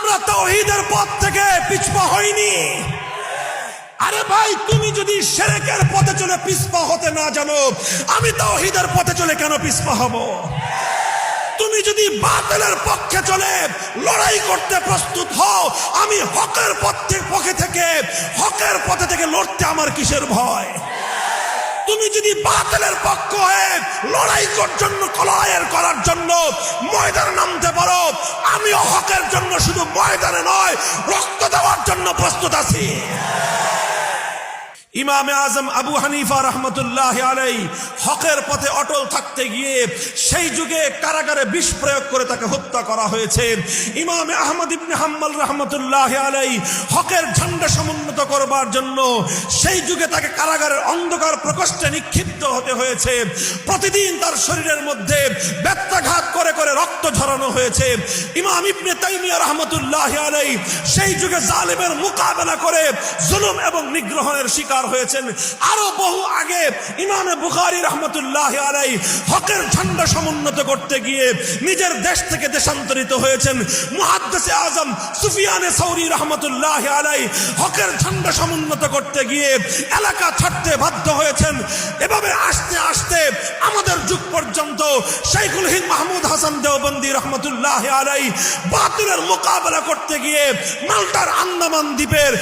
আমরা তাওহীদের পথ থেকে পিছপা হইনি। আরে ভাই, তুমি যদি শিরকের পথে চলে পিছপা হতে না জানো, আমি তাওহীদের পথে চলে কেন পিছপা হব? তুমি যদি বাতিলের পক্ষে চলে লড়াই করতে প্রস্তুত হও, আমি হকের পথে থেকে লড়তে আমার কিসের ভয়? তুমি যদি বাতিলের পক্ষ হয়ে লড়াই করার জন্য ময়দানে নামতে পারো, আমিও হকের জন্য শুধু ময়দানে নয়, রক্ত দেওয়ার জন্য প্রস্তুত আছি। ইমামে আজম আবু হানিফা রহমতুল্লাহ আলাইহি হকের পথে অটল থাকতে গিয়ে সেই যুগে কারাগারে বিষ প্রয়োগ করে তাকে হত্যা করা হয়েছে। ইমামে আহমদ ইবনে হাম্বল রহমতুল্লাহ আলাইহি হকের ঝান্ডা সমুন্নত করবার জন্য সেই যুগে তাকে কারাগারের অন্ধকার প্রকোষ্ঠে নিক্ষিপ্ত হতে হয়েছে। প্রতিদিন তার শরীরের মধ্যে ব্যত্যাঘাত করে করে রক্ত ঝরানো হয়েছে। ইমাম ইবনে তাইমিয়া রহমতুল্লাহ আলাইহি সেই যুগে জালিমের মোকাবেলা করে জুলুম এবং নিগ্রহের শিকার হয়েছেন। আরো বহু আগে ইমামে বুখারী রহমতুল্লাহ আলাইহি হকের ঝান্ডা সমুন্নত করতে গিয়ে নিজের দেশ থেকে দেশান্তরিত হয়েছেন। মুহাদ্দিসে আজম সুফিয়ানে সাউরি রহমতুল্লাহ আলাইহি হকের ঝান্ডা সমুন্নত করতে গিয়ে এলাকা ছাড়তে বাধ্য হয়েছেন। এভাবে আস্তে আস্তে আমাদের যুগ পর্যন্ত শাইখুল হিন্দ মাহমুদ হাসান দেওবন্দি রহমতুল্লাহ আলাইহি বাতিলের মোকাবেলা করতে গিয়ে মাল্টার আন্দামান দ্বীপের